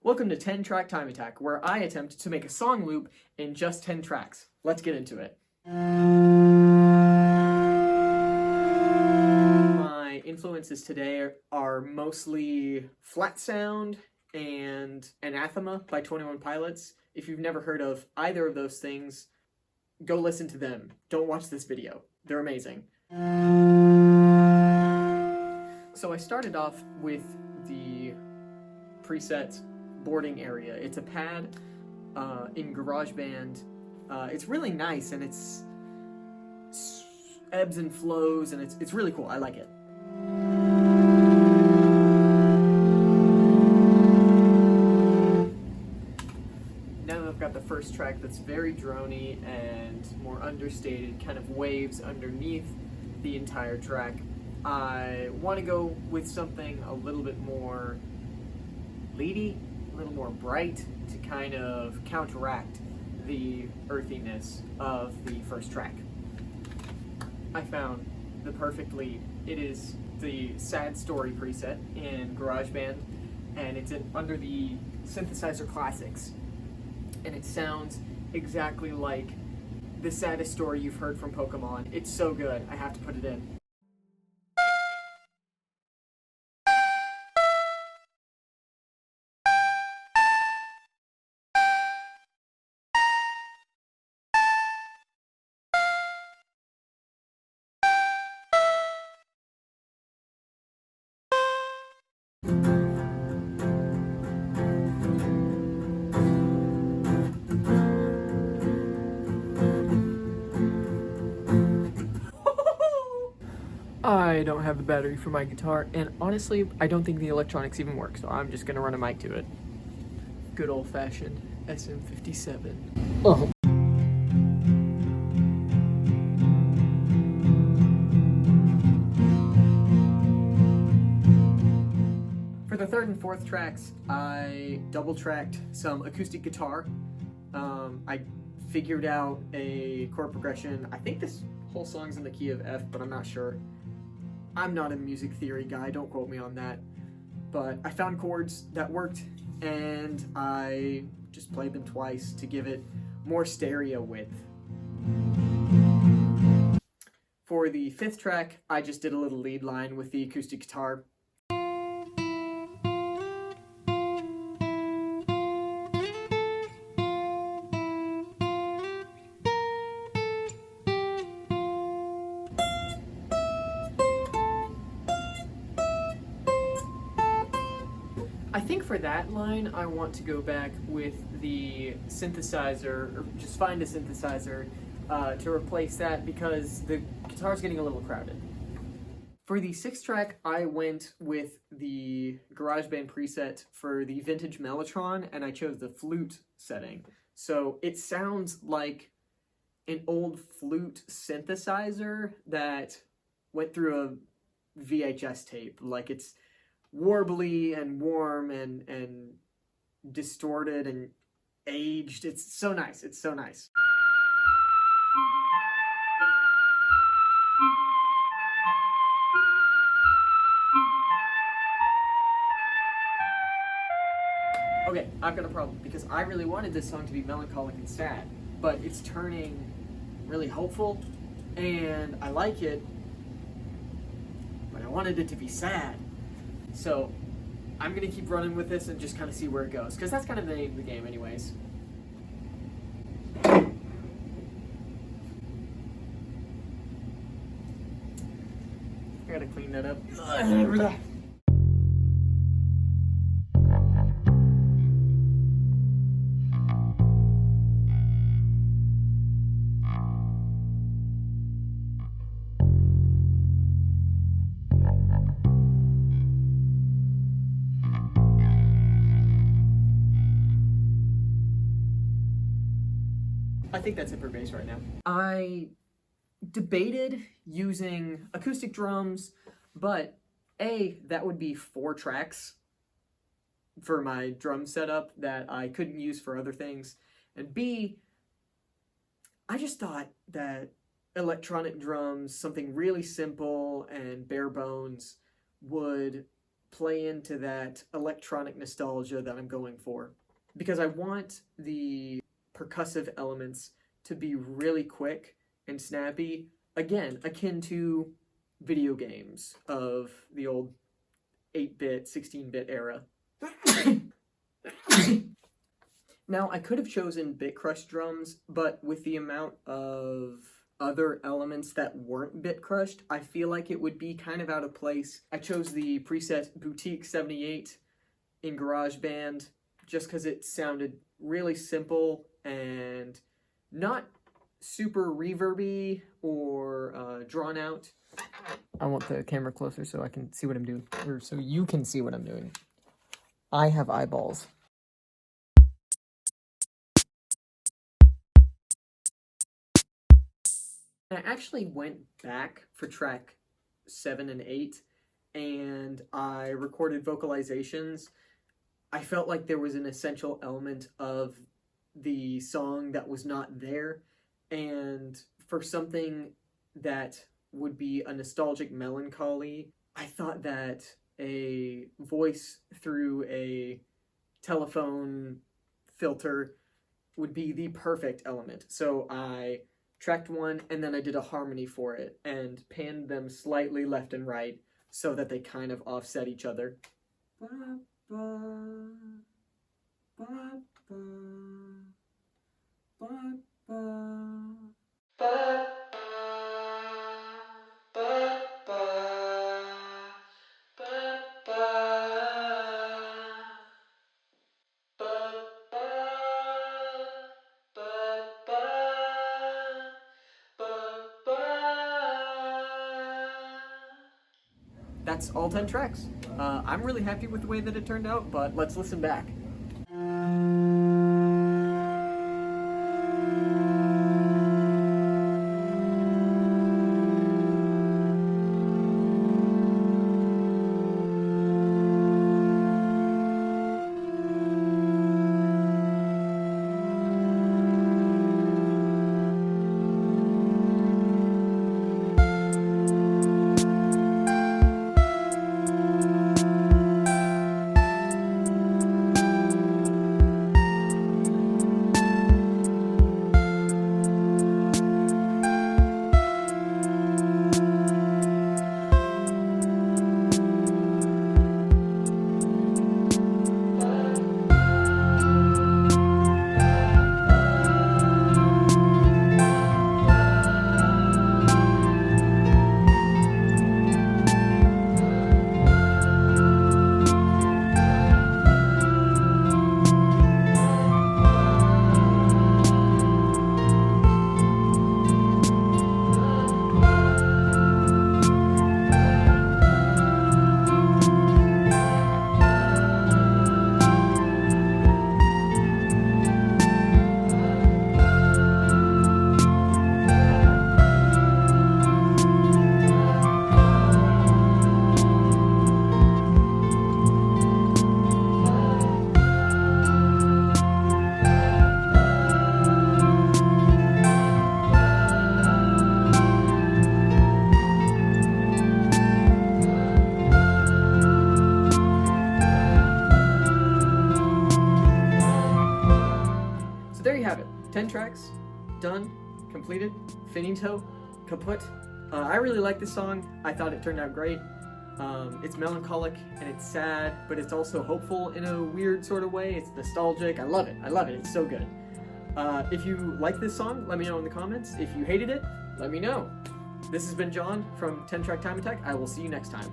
Welcome to 10 Track Time Attack, where I attempt to make a song loop in just 10 tracks. Let's get into it. My influences today are mostly Flat Sound and Anathema by 21 Pilots. If you've never heard of either of those things, go listen to them. Don't watch this video. They're amazing. So I started off with the preset boarding area. It's a pad in GarageBand. It's really nice, and it's ebbs and flows, and it's really cool. I like it. Now I've got the first track that's very droney and more understated, kind of waves underneath the entire track. I want to go with something a little bit more leady, a little more bright, to kind of counteract the earthiness of the first track. I found the perfect lead. It is the Sad Story preset in GarageBand, and it's under the Synthesizer Classics, and it sounds exactly like the saddest story you've heard from Pokemon. It's so good, I have to put it in. I don't have the battery for my guitar, and honestly, I don't think the electronics even work, so I'm just gonna run a mic to it. Good old-fashioned SM57. Oh. For the third and fourth tracks, I double-tracked some acoustic guitar. I figured out a chord progression. I think this whole song's in the key of F, but I'm not sure. I'm not a music theory guy, don't quote me on that. But I found chords that worked, and I just played them twice to give it more stereo width. For the fifth track, I just did a little lead line with the acoustic guitar. I think for that line, I want to go back with the synthesizer, or just find a synthesizer to replace that, because the guitar's getting a little crowded. For the sixth track, I went with the GarageBand preset for the vintage Mellotron, and I chose the flute setting. So it sounds like an old flute synthesizer that went through a VHS tape. Like, it's warbly and warm and distorted and aged. It's so nice. It's so nice. Okay, I've got a problem, because I really wanted this song to be melancholic and sad, but it's turning really hopeful, and I like it, but I wanted it to be sad. So I'm gonna keep running with this and just kind of see where it goes, because that's kind of the name of the game anyways. I gotta clean that up. I think that's it for bass right now. I debated using acoustic drums, but A, that would be 4 tracks for my drum setup that I couldn't use for other things, and B, I just thought that electronic drums, something really simple and bare bones, would play into that electronic nostalgia that I'm going for. Because I want the percussive elements to be really quick and snappy, again, akin to video games of the old 8-bit, 16-bit era. Now, I could have chosen Bit Crush drums, but with the amount of other elements that weren't bit crushed, I feel like it would be kind of out of place. I chose the preset Boutique 78 in GarageBand just because it sounded really simple and not super reverby or drawn out. I want the camera closer so I can see what I'm doing, or so you can see what I'm doing. I have eyeballs. I actually went back for track 7 and 8, and I recorded vocalizations. I felt like there was an essential element of the song that was not there, and for something that would be a nostalgic melancholy, I thought that a voice through a telephone filter would be the perfect element. So I tracked 1, and then I did a harmony for it and panned them slightly left and right so that they kind of offset each other. That's all 10 tracks. I'm really happy with the way that it turned out, but let's listen back. There you have it. 10 tracks, done, completed, finito, kaput. I really like this song. I thought it turned out great. It's melancholic and it's sad, but it's also hopeful in a weird sort of way. It's nostalgic. I love it. I love it. It's so good. If you like this song, let me know in the comments. If you hated it, let me know. This has been John from 10 Track Time Attack. I will see you next time.